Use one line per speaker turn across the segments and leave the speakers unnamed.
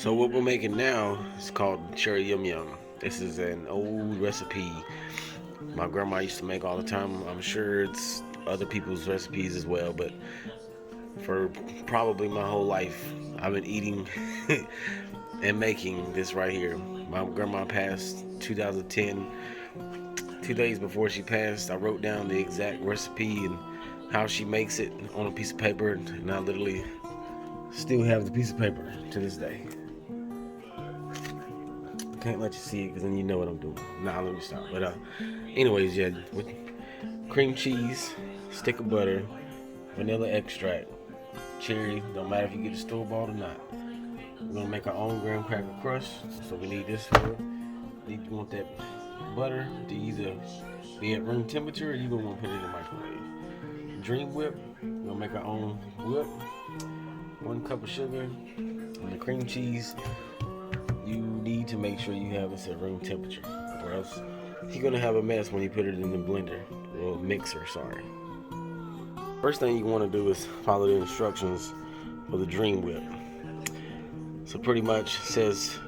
So what we're making now is called cherry yum yum. This is an old recipe my grandma used to make all the time. I'm sure it's other people's recipes as well, but for probably my whole life, I've been eating and making this right here. My grandma passed 2010. 2 days before she passed, I wrote down the exact recipe and how she makes it on a piece of paper, and I literally still have the piece of paper to this day. Can't let you see it because then you know what I'm doing. Nah, let me stop. But anyways, yeah, with cream cheese, stick of butter, vanilla extract, cherry. Don't matter if you get the store bought or not. We're gonna make our own graham cracker crust, so we need this for it. You want that butter to either be at room temperature or you gonna want to put it in the microwave. Dream whip. We're gonna make our own whip. 1 cup of sugar and the cream cheese. You need to make sure you have this at room temperature, or else you're gonna have a mess when you put it in the blender or mixer. Sorry. First thing you want to do is follow the instructions for the Dream Whip. So pretty much says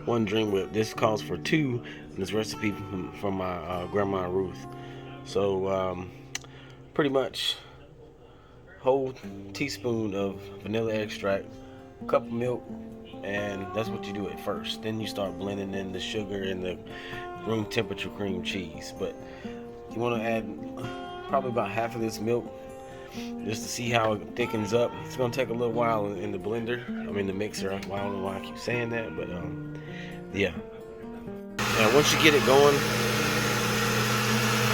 1 Dream Whip. This calls for 2 in this recipe from my grandma Ruth. So pretty much whole teaspoon of vanilla extract, cup of milk, and that's what you do at first. Then you start blending in the sugar and the room temperature cream cheese. But you want to add probably about half of this milk just to see how it thickens up. It's gonna take a little while in the blender. I mean the mixer. I don't know why I keep saying that, but yeah. Now once you get it going,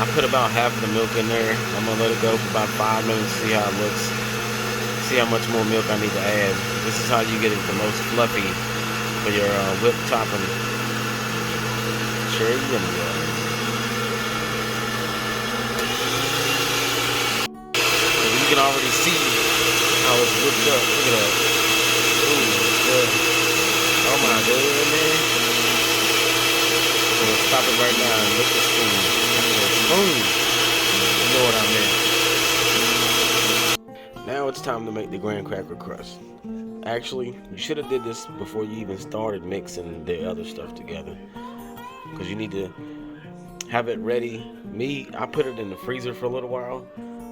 I put about half of the milk in there. I'm gonna let it go for about 5 minutes, see how it looks. See how much more milk I need to add. This is how you get it the most fluffy for your whipped topping. Cherry yum yum. You can already see how it's whipped up. Look at that. Ooh, good. Oh my goodness. I'm gonna stop it right now and lick the spoon. Spoon. You know what I meant. Now it's time to make the graham cracker crust. Actually, you should have did this before you even started mixing the other stuff together, because you need to have it ready. I put it in the freezer for a little while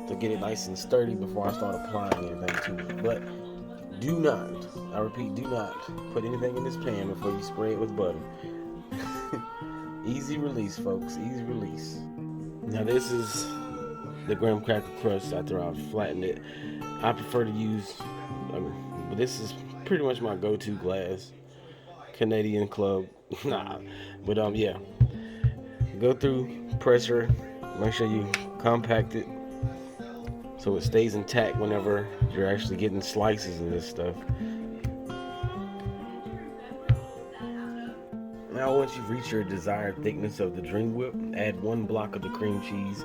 to get it nice and sturdy before I start applying anything to it. But do not, I repeat, do not put anything in this pan before you spray it with butter. Easy release, folks, easy release. Now this is the graham cracker crust after I've flattened it. I prefer to use, but this is pretty much my go-to glass. Canadian Club. Nah, but yeah. Go through, pressure, make sure you compact it so it stays intact whenever you're actually getting slices of this stuff. Now once you've reached your desired thickness of the Dream Whip, add 1 block of the cream cheese.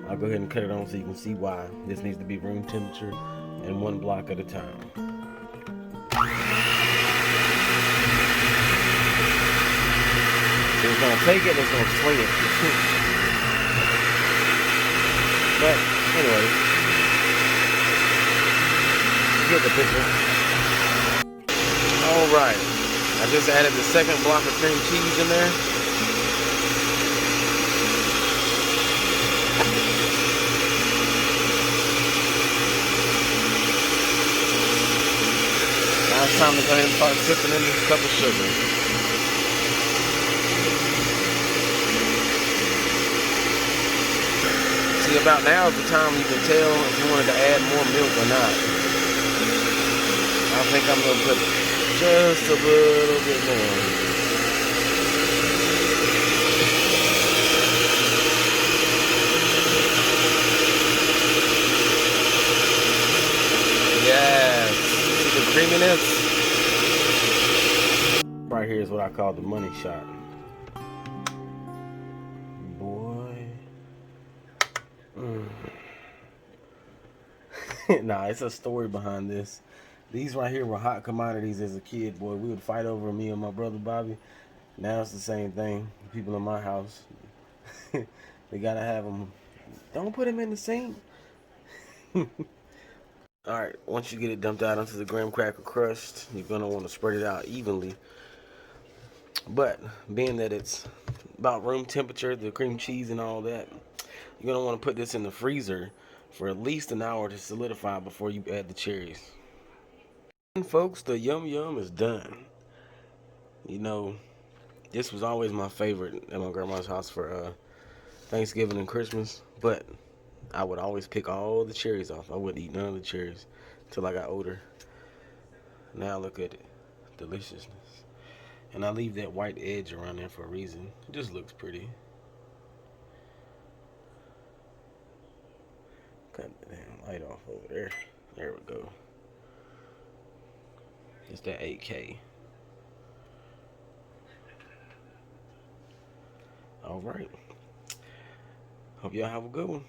I'll go ahead and cut it on so you can see why this needs to be room temperature, and 1 block at a time. So it's gonna take it and it's gonna swing it. But anyway, you get the picture. Alright, I just added the 2nd block of cream cheese in there. Now it's time to go ahead and start sipping in this cup of sugar. See, about now is the time you can tell if you wanted to add more milk or not. I think I'm going to put just a little bit more. Yes. See the creaminess? Right here is what I call the money shot. Nah, it's a story behind this. These right here were hot commodities as a kid, boy. We would fight over me and my brother Bobby. Now it's the same thing. People in my house, they gotta have them. Don't put them in the sink. Alright, once you get it dumped out onto the graham cracker crust, you're going to want to spread it out evenly. But being that it's about room temperature, the cream cheese and all that, you're going to want to put this in the freezer for at least an hour to solidify before you add the cherries. And folks, the yum yum is done. You know, this was always my favorite at my grandma's house for Thanksgiving and Christmas, but I would always pick all the cherries off. I wouldn't eat none of the cherries until I got older. Now look at it. Deliciousness. And I leave that white edge around there for a reason. It just looks pretty. Cut the damn light off over there. There we go. It's that 8K. Alright. Hope y'all have a good one.